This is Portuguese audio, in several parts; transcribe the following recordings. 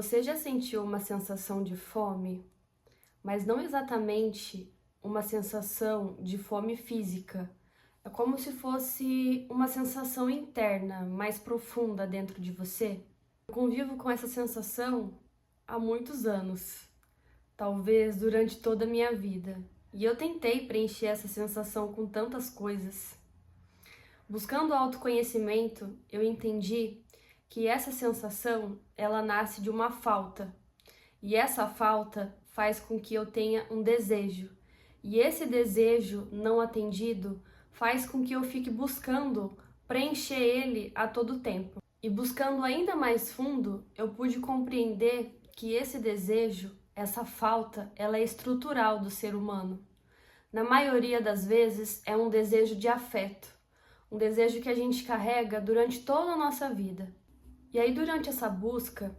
Você já sentiu uma sensação de fome, mas não exatamente uma sensação de fome física? É como se fosse uma sensação interna, mais profunda dentro de você. Eu convivo com essa sensação há muitos anos, talvez durante toda a minha vida. E eu tentei preencher essa sensação com tantas coisas. Buscando autoconhecimento, eu entendi que essa sensação, ela nasce de uma falta. E essa falta faz com que eu tenha um desejo. E esse desejo não atendido faz com que eu fique buscando preencher ele a todo tempo. E buscando ainda mais fundo, eu pude compreender que esse desejo, essa falta, ela é estrutural do ser humano. Na maioria das vezes é um desejo de afeto, um desejo que a gente carrega durante toda a nossa vida. E aí, durante essa busca,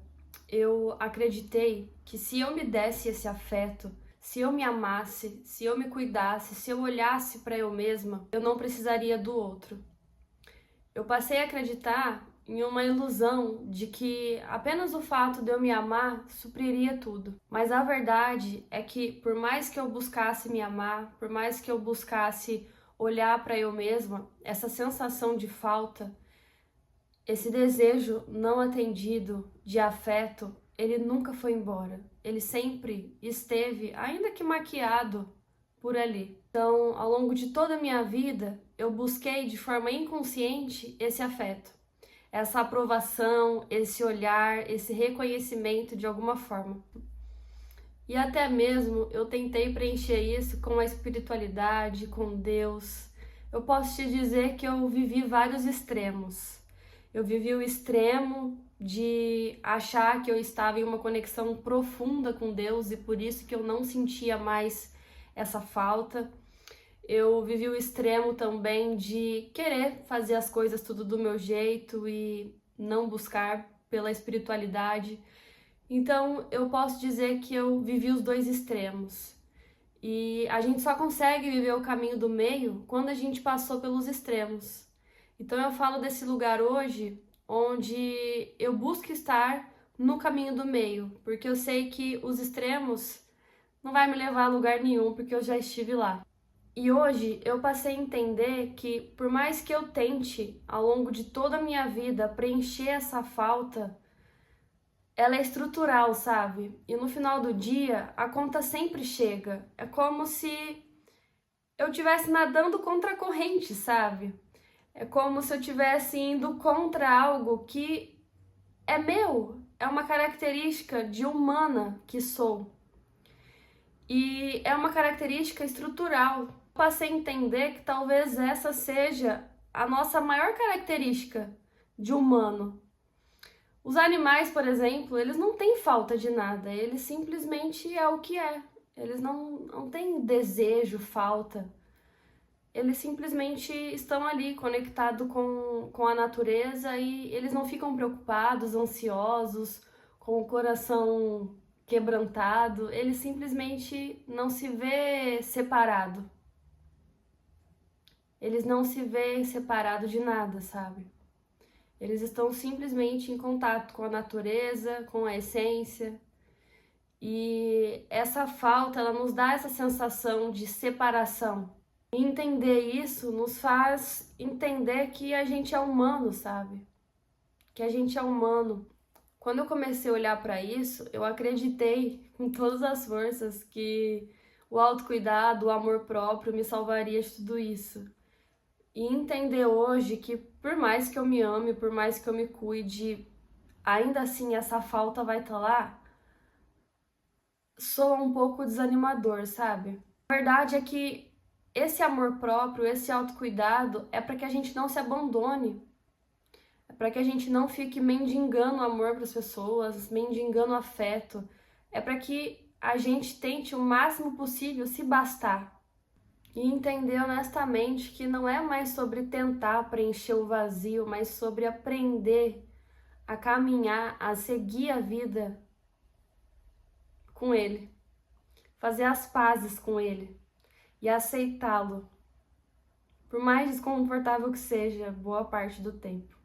eu acreditei que se eu me desse esse afeto, se eu me amasse, se eu me cuidasse, se eu olhasse para eu mesma, eu não precisaria do outro. Eu passei a acreditar em uma ilusão de que apenas o fato de eu me amar supriria tudo. Mas a verdade é que por mais que eu buscasse me amar, por mais que eu buscasse olhar para eu mesma, essa sensação de falta, esse desejo não atendido de afeto, ele nunca foi embora. Ele sempre esteve, ainda que maquiado, por ali. Então, ao longo de toda a minha vida, eu busquei de forma inconsciente esse afeto, essa aprovação, esse olhar, esse reconhecimento de alguma forma. E até mesmo eu tentei preencher isso com a espiritualidade, com Deus. Eu posso te dizer que eu vivi vários extremos. Eu vivi o extremo de achar que eu estava em uma conexão profunda com Deus e por isso que eu não sentia mais essa falta. Eu vivi o extremo também de querer fazer as coisas tudo do meu jeito e não buscar pela espiritualidade. Então, eu posso dizer que eu vivi os dois extremos. E a gente só consegue viver o caminho do meio quando a gente passou pelos extremos. Então eu falo desse lugar hoje onde eu busco estar no caminho do meio, porque eu sei que os extremos não vai me levar a lugar nenhum, porque eu já estive lá. E hoje eu passei a entender que por mais que eu tente ao longo de toda a minha vida preencher essa falta, ela é estrutural, sabe? E no final do dia a conta sempre chega. É como se eu estivesse nadando contra a corrente, sabe? É como se eu estivesse indo contra algo que é meu, é uma característica de humana que sou. E é uma característica estrutural. Passei a entender que talvez essa seja a nossa maior característica de humano. Os animais, por exemplo, eles não têm falta de nada, eles simplesmente é o que é. Eles não têm desejo, falta. Eles simplesmente estão ali conectados com a natureza e eles não ficam preocupados, ansiosos, com o coração quebrantado. Eles simplesmente não se vê separado. Eles não se vê separado de nada, sabe? Eles estão simplesmente em contato com a natureza, com a essência. E essa falta, ela nos dá essa sensação de separação. E entender isso nos faz entender que a gente é humano, sabe? Que a gente é humano. Quando eu comecei a olhar para isso, eu acreditei com todas as forças que o autocuidado, o amor próprio me salvaria de tudo isso. E entender hoje que por mais que eu me ame, por mais que eu me cuide, ainda assim essa falta vai estar lá, soa um pouco desanimador, sabe? A verdade é que esse amor próprio, esse autocuidado é para que a gente não se abandone, é para que a gente não fique mendigando amor para as pessoas, mendigando afeto, é para que a gente tente o máximo possível se bastar. E entender honestamente que não é mais sobre tentar preencher o vazio, mas sobre aprender a caminhar, a seguir a vida com ele, fazer as pazes com ele e aceitá-lo, por mais desconfortável que seja boa parte do tempo.